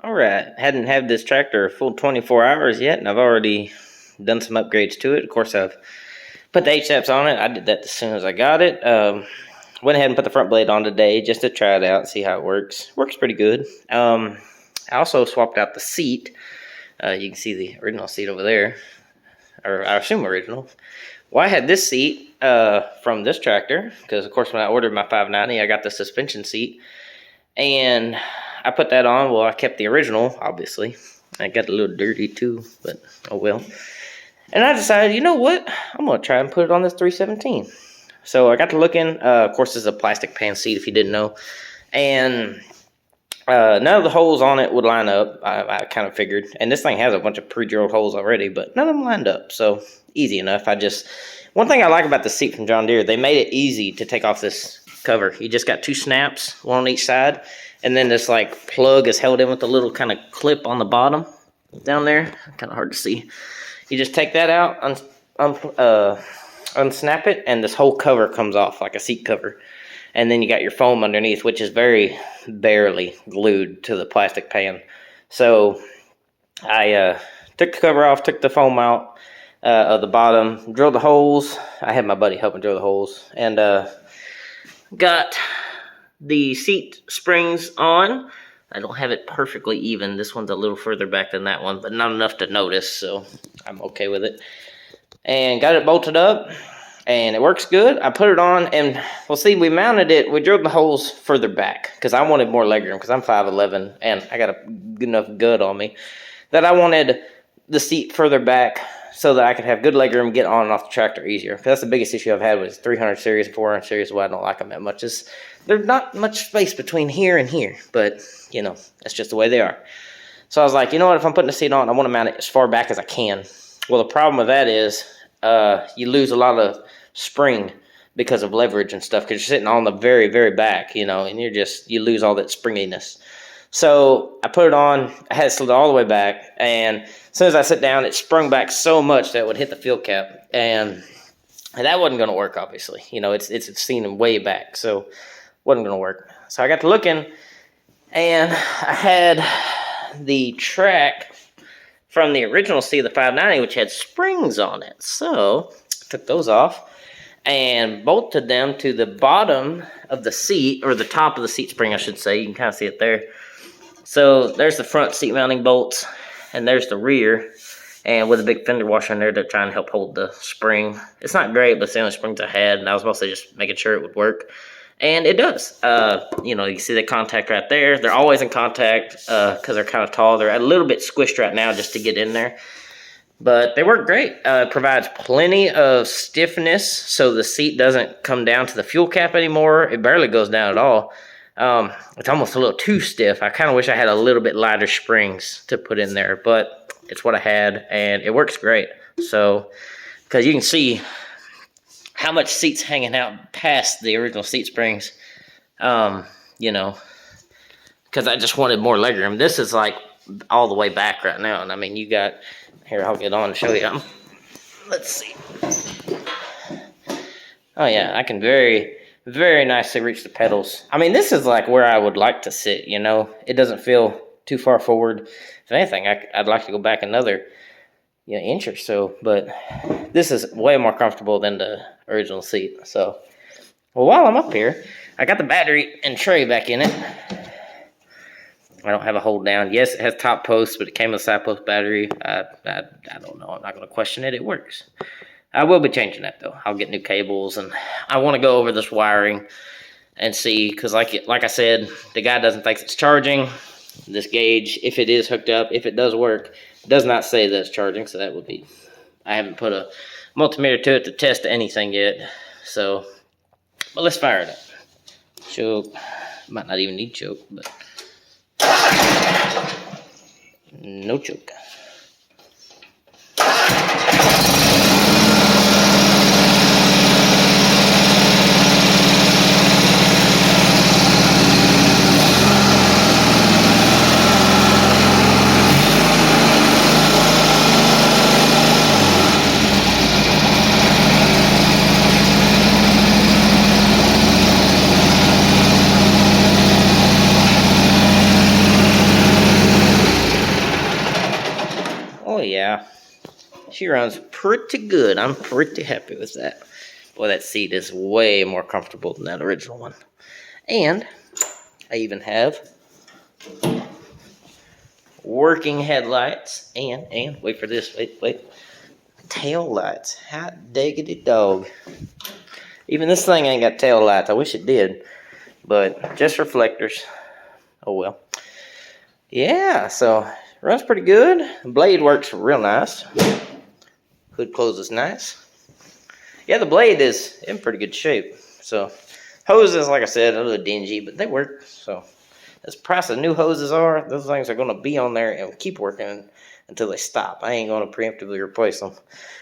All right, hadn't had this tractor a full 24 hours yet, and I've already done some upgrades to it. Of course, I've put the HSAPs on it. I did that as soon as I got it. Went ahead and put the front blade on today just to try it out, see how it works. Works pretty good. I also swapped out the seat. You can see the original seat over there, or I assume original. Well, I had this seat from this tractor because, of course, when I ordered my 590, I got the suspension seat, and I put that on. Well, I kept the original, obviously. I got a little dirty too, but oh well. And I decided, you know what? I'm going to try and put it on this 317. So I got to looking. Of course, this is a plastic pan seat, if you didn't know. And none of the holes on it would line up, I kind of figured. And this thing has a bunch of pre-drilled holes already, but none of them lined up. So easy enough. One thing I like about the seat from John Deere, they made it easy to take off this cover. You just got two snaps, one on each side. And then this like plug is held in with a little kind of clip on the bottom down there. Kind of hard to see. You just take that out, unsnap it, and this whole cover comes off like a seat cover. And then you got your foam underneath, which is very barely glued to the plastic pan. So I took the cover off, took the foam out of the bottom, drilled the holes. I had my buddy helping drill the holes, and got the seat springs on. I don't have it perfectly even. This one's a little further back than that one, but not enough to notice, so I'm okay with it. And got it bolted up, and it works good. I put it on, and well, see, we mounted it. We drilled the holes further back because I wanted more legroom because I'm 5'11", and I got a good enough gut on me that I wanted the seat further back so that I could have good legroom, get on and off the tractor easier. Because that's the biggest issue I've had with 300 series and 400 series. Why I don't like them that much is there's not much space between here and here, but you know, that's just the way they are. So I was like, you know what, if I'm putting the seat on, I want to mount it as far back as I can. Well, the problem with that is you lose a lot of spring because of leverage and stuff, because you're sitting on the very, very back, you know, and you lose all that springiness. So I put it on, I had it slid all the way back, and as soon as I sit down, it sprung back so much that it would hit the fuel cap, and that wasn't going to work, obviously. You know, it's seen way back, so it wasn't going to work. So I got to looking, and I had the track from the original seat of the 590, which had springs on it. So I took those off and bolted them to the bottom of the seat, or the top of the seat spring, I should say. You can kind of see it there. So there's the front seat mounting bolts, and there's the rear, and with a big fender washer in there to try and help hold the spring. It's not great, but it's the only springs I had, and I was mostly just making sure it would work. And it does. You know, you see the contact right there. They're always in contact because they're kind of tall. They're a little bit squished right now just to get in there. But they work great. It provides plenty of stiffness so the seat doesn't come down to the fuel cap anymore. It barely goes down at all. It's almost a little too stiff. I kind of wish I had a little bit lighter springs to put in there, but it's what I had, and it works great. So, because you can see how much seat's hanging out past the original seat springs, you know, because I just wanted more legroom. This is like all the way back right now, and I mean, you got, here, I'll get on and show you. Let's see. Oh yeah, I can very, very nicely reach the pedals. I mean, this is like where I would like to sit, you know. It doesn't feel too far forward. If anything, I'd like to go back another inch or so, but this is way more comfortable than the original seat. So, well, while I'm up here, I got the battery and tray back in it. I don't have a hold down. Yes, it has top posts, but it came with a side post battery. I don't know. I'm not going to question it. It works. I will be changing that, though. I'll get new cables, and I want to go over this wiring and see, because like I said, the guy doesn't think it's charging. This gauge, if it is hooked up, if it does work, does not say that it's charging, so that would be, I haven't put a multimeter to it to test anything yet, so, but let's fire it up. Choke, might not even need choke, but no choke. she runs pretty good. I'm pretty happy with that. Boy, that seat is way more comfortable than that original one. And I even have working headlights and wait for this, wait. Tail lights. Hot diggity dog. Even this thing ain't got tail lights. I wish it did. But just reflectors. Oh well. Yeah, so runs pretty good. The blade works real nice. Hood closes nice. Yeah, the blade is in pretty good shape. So hoses, like I said, a little dingy, but they work. So as the price of new hoses are, those things are going to be on there and keep working until they stop. I ain't going to preemptively replace them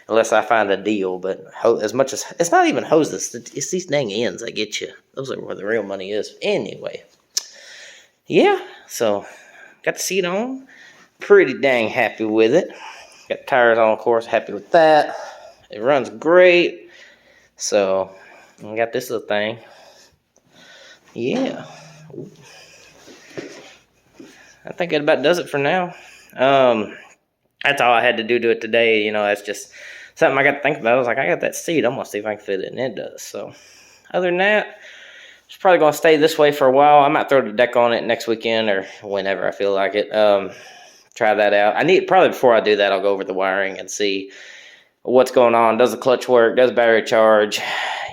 unless I find a deal. But as much as it's not even hoses, it's these dang ends that get you. Those are where the real money is. Anyway, yeah. So got the seat on. Pretty dang happy with it. Got tires on, of course. Happy with that. It runs great. So I got this little thing. Yeah. I think that about does it for now. That's all I had to do to it today. You know, that's just something I got to think about. I was like, I got that seat. I'm going to see if I can fit it, and it does. So other than that, it's probably going to stay this way for a while. I might throw the deck on it next weekend or whenever I feel like it. Try that out. Probably before I do that, I'll go over the wiring and see what's going on. Does the clutch work? Does battery charge?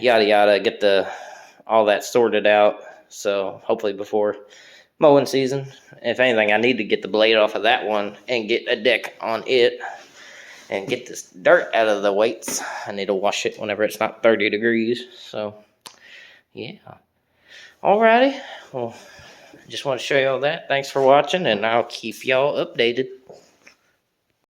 Yada, yada. Get all that sorted out. So hopefully before mowing season. If anything, I need to get the blade off of that one and get a deck on it and get this dirt out of the weights. I need to wash it whenever it's not 30 degrees. So, yeah. Alrighty. Well, just want to show you all that. Thanks for watching, and I'll keep y'all updated.